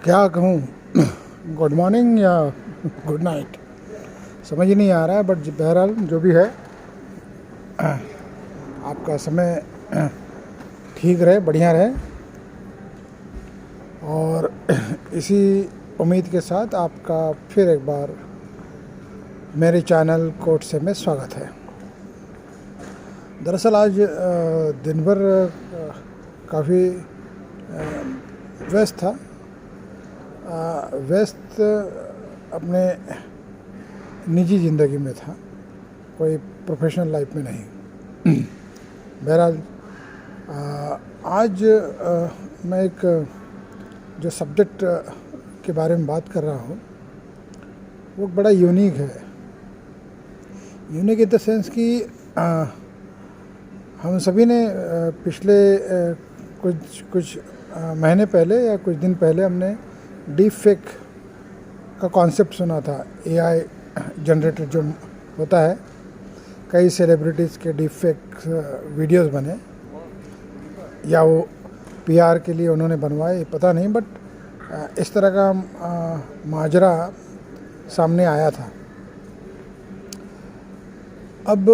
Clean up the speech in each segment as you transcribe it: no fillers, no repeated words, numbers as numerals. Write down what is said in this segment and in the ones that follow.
क्या कहूँ good morning या गुड नाइट समझ ही नहीं आ रहा है। बट बहरहाल जो भी है आपका समय ठीक रहे, बढ़िया रहे। और इसी उम्मीद के साथ आपका फिर एक बार मेरे चैनल कोर्ट से में स्वागत है। दरअसल आज दिन भर काफ़ी व्यस्त था। व्यस्त अपने निजी ज़िंदगी में था, कोई प्रोफेशनल लाइफ में नहीं। बहरहाल आज मैं एक जो सब्जेक्ट के बारे में बात कर रहा हूँ वो बड़ा यूनिक है। यूनिक इन द सेंस कि हम सभी ने पिछले कुछ महीने पहले या कुछ दिन पहले हमने डीप फेक का कॉन्सेप्ट सुना था। एआई जनरेटेड जो होता है, कई सेलिब्रिटीज़ के डीप फेक वीडियोस बने या वो पीआर के लिए उन्होंने बनवाए, पता नहीं। बट इस तरह का माजरा सामने आया था। अब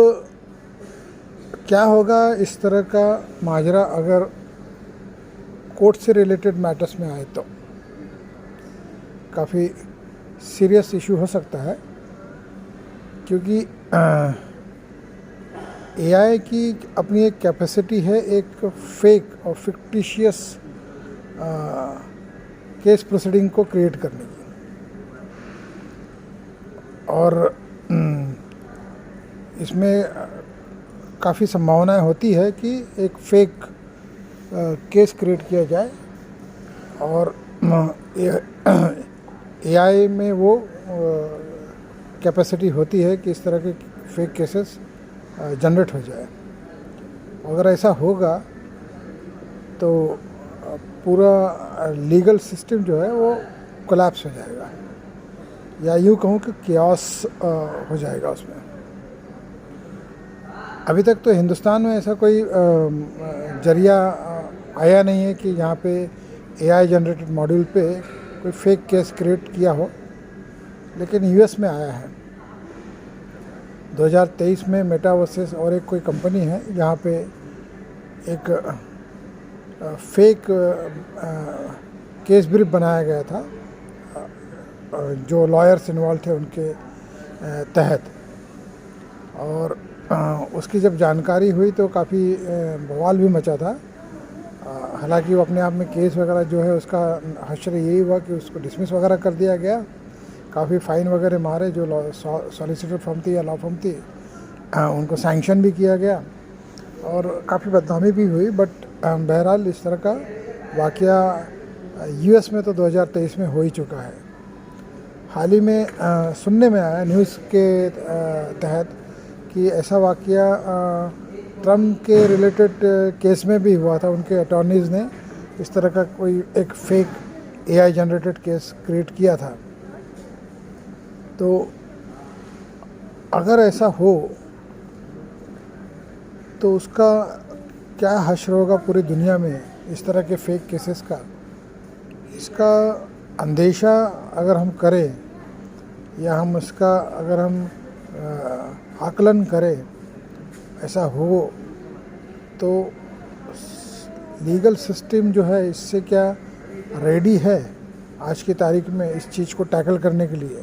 क्या होगा इस तरह का माजरा अगर कोर्ट से रिलेटेड मैटर्स में आए तो काफ़ी सीरियस इशू हो सकता है, क्योंकि एआई की अपनी एक कैपेसिटी है एक फेक और फिक्टिशियस केस प्रोसीडिंग को क्रिएट करने की। और इसमें काफ़ी संभावनाएं होती है कि एक फेक केस क्रिएट किया जाए और एआई में वो कैपेसिटी होती है कि इस तरह के फेक केसेस जनरेट हो जाए। अगर ऐसा होगा तो पूरा लीगल सिस्टम जो है वो कोलैप्स हो जाएगा, या यूँ कहूँ कि कियास हो जाएगा उसमें। अभी तक तो हिंदुस्तान में ऐसा कोई जरिया आया नहीं है कि यहाँ पे एआई जनरेटेड मॉड्यूल पे कोई फेक केस क्रिएट किया हो, लेकिन यूएस में आया है। 2023 में मेटावर्सेस और एक कोई कंपनी है जहाँ पे एक फेक केस ब्रीफ बनाया गया था जो लॉयर्स इन्वॉल्व थे उनके तहत। और उसकी जब जानकारी हुई तो काफ़ी बवाल भी मचा था। हालांकि वो अपने आप में केस वगैरह जो है उसका हश्र यही हुआ कि उसको डिसमिस वगैरह कर दिया गया। काफ़ी फ़ाइन वगैरह मारे जो सॉलिसिटर फर्म थी या लॉ फर्म थी, उनको सैंक्शन भी किया गया और काफ़ी बदनामी भी हुई। बट बहरहाल इस तरह का वाक़या यूएस में तो 2023 में हो ही चुका है। हाल ही में सुनने में आया न्यूज़ के तहत कि ऐसा वाक़या ट्रम्प के रिलेटेड केस में भी हुआ था। उनके अटॉर्नीज़ ने इस तरह का कोई एक fake AI generated case create किया था। तो अगर ऐसा हो तो उसका क्या हश्र होगा पूरी दुनिया में इस तरह के फेक केसेस का। इसका अंदेशा अगर हम करें या हम इसका अगर हम आकलन करें, ऐसा हो तो लीगल सिस्टम जो है इससे क्या रेडी है आज की तारीख में इस चीज़ को टैकल करने के लिए,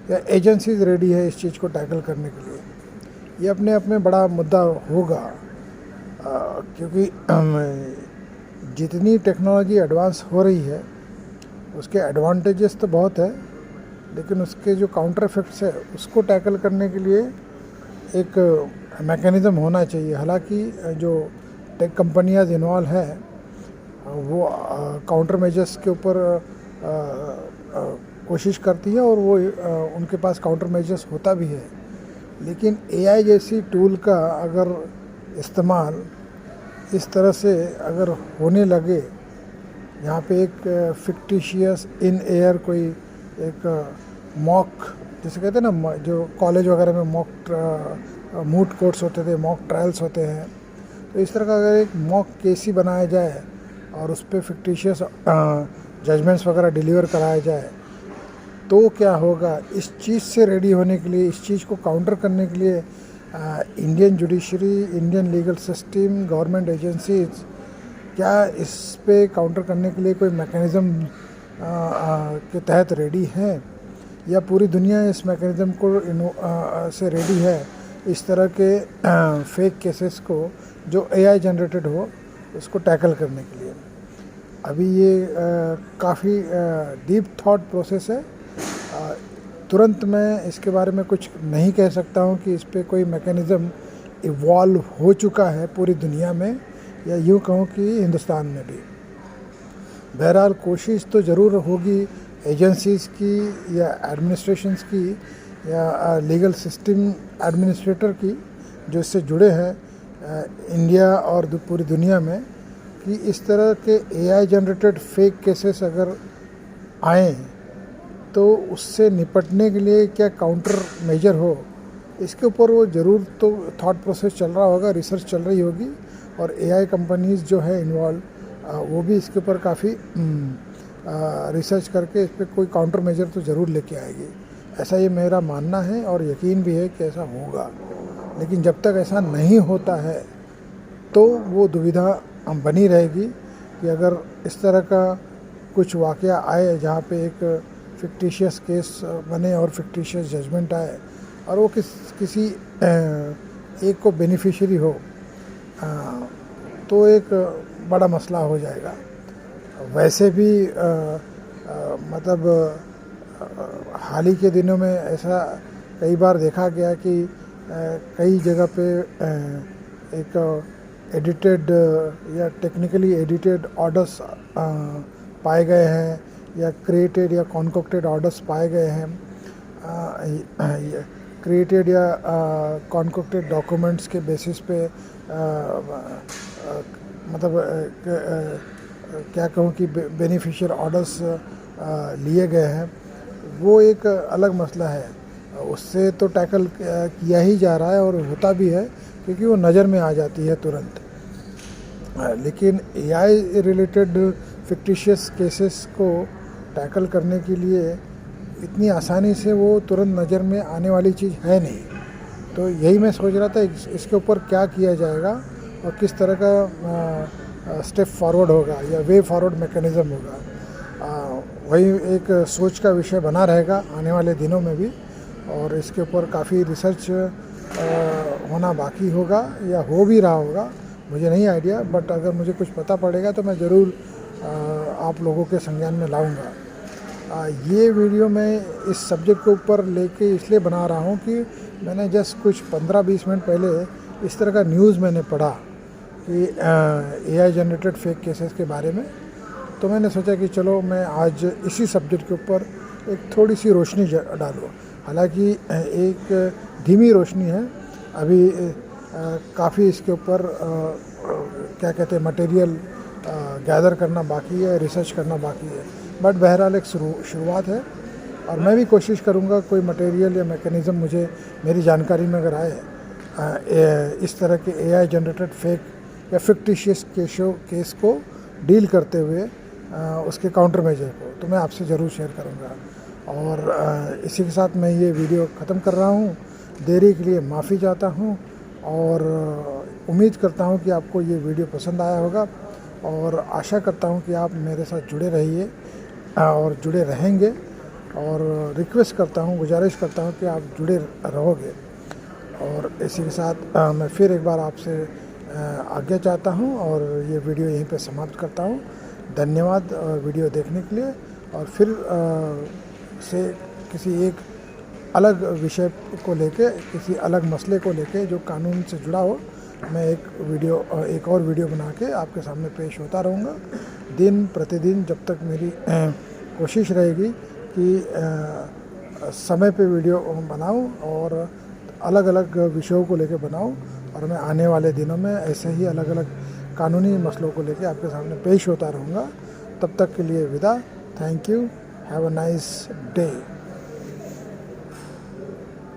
या एजेंसीज रेडी है इस चीज़ को टैकल करने के लिए। ये अपने आप में बड़ा मुद्दा होगा, क्योंकि जितनी टेक्नोलॉजी एडवांस हो रही है उसके एडवांटेजेस तो बहुत है, लेकिन उसके जो काउंटर इफेक्ट्स है उसको टैकल करने के लिए एक मैकेनिज़्म होना चाहिए। हालांकि जो टेक कंपनियां इन्वॉल्व हैं वो काउंटर मेजर्स के ऊपर कोशिश करती है और वो उनके पास काउंटर मेजर्स होता भी है। लेकिन एआई जैसी टूल का अगर इस्तेमाल इस तरह से अगर होने लगे, यहाँ पे एक फिक्टिशियस इन एयर कोई एक मॉक, जैसे कहते हैं ना, जो कॉलेज वगैरह में मूट कोर्ट्स होते थे, मॉक ट्रायल्स होते हैं, तो इस तरह का अगर एक मॉक केस ही बनाया जाए और उस पर फिक्टिशियस जजमेंट्स वगैरह डिलीवर कराया जाए तो क्या होगा। इस चीज़ से रेडी होने के लिए, इस चीज़ को काउंटर करने के लिए Indian judiciary, Indian legal system, government agencies क्या इस पे काउंटर करने के लिए कोई मैकेनिज़्म के तहत रेडी है, या पूरी दुनिया इस मैकेनिज़्म को से रेडी है इस तरह के फेक केसेस को जो एआई जनरेटेड हो उसको टैकल करने के लिए। अभी ये काफ़ी डीप थॉट प्रोसेस है। तुरंत मैं इसके बारे में कुछ नहीं कह सकता हूँ कि इस पे कोई मैकेनिज़्म इवॉल्व हो चुका है पूरी दुनिया में, या यूँ कहूँ कि हिंदुस्तान में भी। बहरहाल कोशिश तो ज़रूर होगी एजेंसीज़ की या एडमिनिस्ट्रेशंस की या लीगल सिस्टम एडमिनिस्ट्रेटर की जो इससे जुड़े हैं इंडिया और पूरी दुनिया में, कि इस तरह के एआई जनरेटेड फेक केसेस अगर आएँ तो उससे निपटने के लिए क्या काउंटर मेजर हो, इसके ऊपर वो ज़रूर तो थॉट प्रोसेस चल रहा होगा, रिसर्च चल रही होगी। और एआई कंपनीज़ जो है इन्वॉल्व वो भी इसके ऊपर काफ़ी रिसर्च करके इस पर कोई काउंटर मेजर तो ज़रूर लेके आएगी। ऐसा ये मेरा मानना है और यकीन भी है कि ऐसा होगा। लेकिन जब तक ऐसा नहीं होता है तो वो दुविधा बनी रहेगी कि अगर इस तरह का कुछ वाक़या आए जहाँ पे एक फिक्टिशियस केस बने और फिक्टिशियस जजमेंट आए और वो किसी एक को बेनिफिशियरी हो, तो एक बड़ा मसला हो जाएगा। वैसे भी मतलब हाल ही के दिनों में ऐसा कई बार देखा गया कि कई जगह पे एक एडिटेड या टेक्निकली एडिटेड ऑर्डर्स पाए गए हैं या क्रिएटेड या कॉन्कोक्टेड ऑर्डर्स पाए गए हैं। क्रिएटेड या कॉन्कोक्टेड डॉक्यूमेंट्स के बेसिस पे मतलब क्या कहूँ कि बेनिफिशियल ऑर्डर्स लिए गए हैं, वो एक अलग मसला है। उससे तो टैकल किया ही जा रहा है और होता भी है क्योंकि वो नज़र में आ जाती है तुरंत। लेकिन एआई रिलेटेड फिक्टिशियस केसेस को टैकल करने के लिए इतनी आसानी से वो तुरंत नज़र में आने वाली चीज़ है नहीं। तो यही मैं सोच रहा था इसके ऊपर क्या किया जाएगा और किस तरह का स्टेप फॉरवर्ड होगा या वे फॉरवर्ड मैकेनिज़्म होगा। वही एक सोच का विषय बना रहेगा आने वाले दिनों में भी, और इसके ऊपर काफ़ी रिसर्च होना बाकी होगा या हो भी रहा होगा, मुझे नहीं आइडिया। बट अगर मुझे कुछ पता पड़ेगा तो मैं ज़रूर आप लोगों के संज्ञान में लाऊंगा। ये वीडियो मैं इस सब्जेक्ट के ऊपर लेके इसलिए बना रहा हूँ कि मैंने जस्ट कुछ 15-20 मिनट पहले इस तरह का न्यूज़ मैंने पढ़ा कि एआई जनरेटेड फेक केसेस के बारे में। तो मैंने सोचा कि चलो मैं आज इसी सब्जेक्ट के ऊपर एक थोड़ी सी रोशनी डालूँ। हालांकि एक धीमी रोशनी है, अभी काफ़ी इसके ऊपर क्या कहते हैं मटेरियल गैदर करना बाकी है, रिसर्च करना बाकी है। बट बहरहाल एक शुरुआत है और मैं भी कोशिश करूँगा कोई मटेरियल या मैकेनिज़्म मुझे मेरी जानकारी में अगर आए इस तरह के एआई जनरेटेड फेक या फिक्टिशियस केस को डील करते हुए उसके काउंटर मेजर को, तो मैं आपसे ज़रूर शेयर करूँगा। और इसी के साथ मैं ये वीडियो ख़त्म कर रहा हूँ। देरी के लिए माफ़ी चाहता हूँ और उम्मीद करता हूँ कि आपको ये वीडियो पसंद आया होगा, और आशा करता हूँ कि आप मेरे साथ जुड़े रहिए और जुड़े रहेंगे, और रिक्वेस्ट करता हूँ, गुजारिश करता हूँ कि आप जुड़े रहोगे। और इसी के साथ मैं फिर एक बार आपसे आज्ञा चाहता हूँ और ये वीडियो यहीं पे समाप्त करता हूँ। धन्यवाद वीडियो देखने के लिए, और फिर से किसी एक अलग विषय को लेके, किसी अलग मसले को लेके जो कानून से जुड़ा हो, मैं एक और वीडियो बना के आपके सामने पेश होता रहूँगा दिन प्रतिदिन, जब तक मेरी कोशिश रहेगी कि समय पे वीडियो बनाऊँ और अलग अलग विषयों को लेके बनाऊँ। और मैं आने वाले दिनों में ऐसे ही अलग अलग कानूनी मसलों को लेके आपके सामने पेश होता रहूँगा। तब तक के लिए विदा। Thank you. Have a nice day.